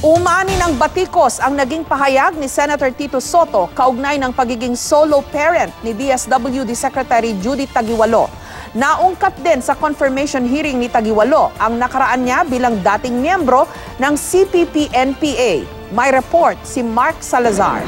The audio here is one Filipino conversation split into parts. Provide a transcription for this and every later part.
Umani ng batikos ang naging pahayag ni Senator Tito Soto kaugnay ng pagiging solo parent ni DSWD Secretary Judith Taguiwalo. Naungkat din sa confirmation hearing ni Taguiwalo ang nakaraan niya bilang dating miyembro ng CPP-NPA. May report si Mark Salazar.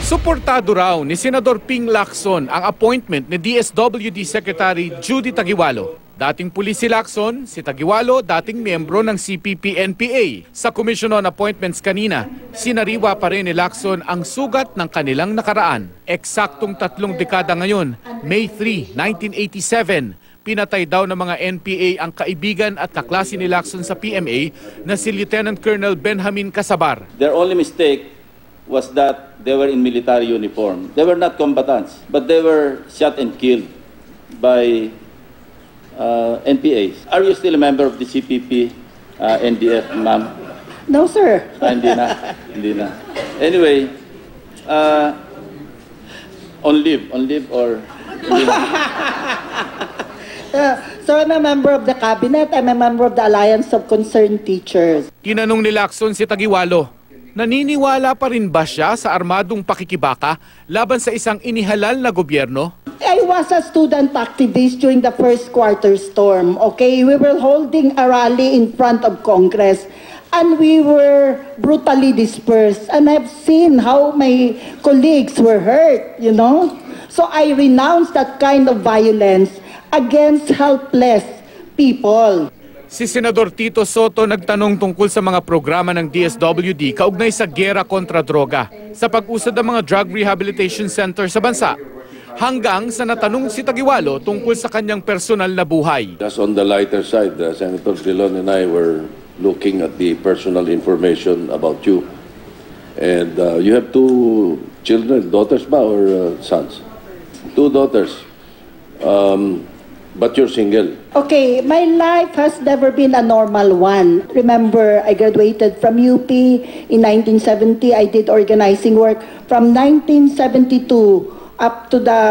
Suportado raw ni Senador Ping Lacson ang appointment ni DSWD Secretary Judith Taguiwalo. Dating pulis si Lacson, si Taguiwalo dating miyembro ng CPP-NPA. Sa Commission on Appointments kanina, sinariwa pa rin ni Lacson ang sugat ng kanilang nakaraan. Eksaktong 3 dekada ngayon, May 3, 1987, pinatay daw ng mga NPA ang kaibigan at kaklase ni Lacson sa PMA na si Lieutenant Colonel Benjamin Casabar. Their only mistake was that they were in military uniform. They were not combatants, but they were shot and killed by NPAs. Are you still a member of the CPP, NDF, ma'am? No, sir. Hindi na. Hindi na. Anyway, on leave or hindi na? So I'm a member of the cabinet. I'm a member of the Alliance of Concerned Teachers. Tinanong ni Lacson si Taguiwalo, naniniwala pa rin ba siya sa armadong pakikibaka laban sa isang inihalal na gobyerno? I was a student activist during the first quarter storm, okay? We were holding a rally in front of Congress and we were brutally dispersed. And I've seen how my colleagues were hurt, you know? So I renounced that kind of violence against helpless people. Si Senador Tito Soto nagtanong tungkol sa mga programa ng DSWD kaugnay sa giyera kontra droga sa pag-usad ng mga drug rehabilitation center sa bansa. Hanggang sa natanong si Taguiwalo tungkol sa kanyang personal na buhay. Just on the lighter side, Senator Drilon and I were looking at the personal information about you. And you have 2 children, daughters ba or sons? 2 daughters. But you're single. Okay, my life has never been a normal one. Remember, I graduated from UP in 1970. I did organizing work from 1972 up to the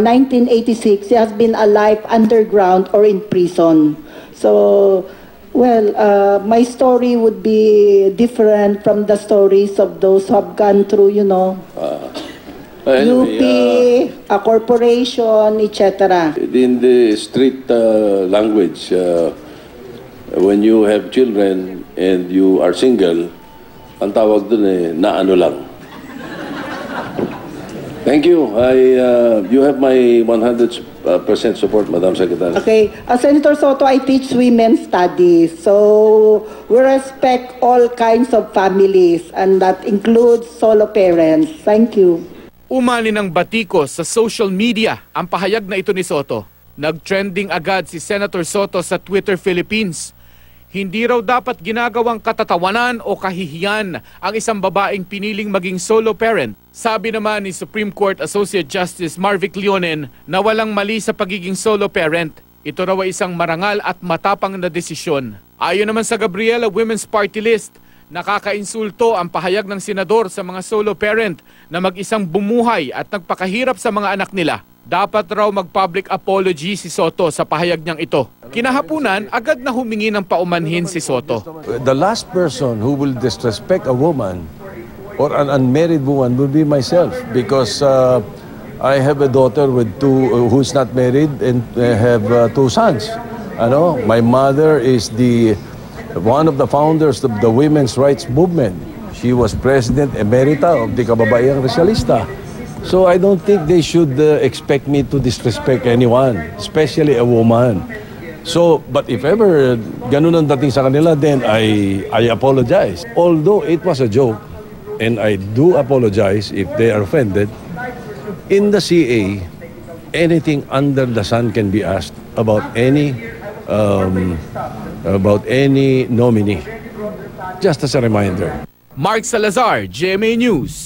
1986. He has been alive underground or in prison. So, well, my story would be different from the stories of those who have gone through, you know, UP, a corporation, etc. In the street language, when you have children and you are single, ang tawag dun na ano lang. Thank you. You have my 100% support, Madam Secretary. Okay. Senator Soto, I teach women's studies. So we respect all kinds of families and that includes solo parents. Thank you. Umani ng batikos sa social media ang pahayag na ito ni Soto. Nag-trending agad si Senator Soto sa Twitter Philippines. Hindi raw dapat ginagawang katatawanan o kahihiyan ang isang babaeng piniling maging solo parent. Sabi naman ni Supreme Court Associate Justice Marvic Leonen na walang mali sa pagiging solo parent. Ito raw ay isang marangal at matapang na desisyon. Ayon naman sa Gabriela Women's Party List, nakakainsulto ang pahayag ng senador sa mga solo parent na mag-isang bumuhay at nagpakahirap sa mga anak nila. Dapat raw mag-public apology si Soto sa pahayag niyang ito. Kinahapunan, agad na humingi ng paumanhin si Soto. The last person who will disrespect a woman or an unmarried woman will be myself because I have a daughter with 2 who's not married and have 2 sons. Ano, my mother is one of the founders of the women's rights movement. She was president emerita of the Kababayang Racialista. So I don't think they should expect me to disrespect anyone, especially a woman. So, but if ever ganun ang dating sa kanila, then I apologize. Although it was a joke, and I do apologize if they are offended, in the CA, anything under the sun can be asked about any nominee. Just as a reminder. Mark Salazar, GMA News.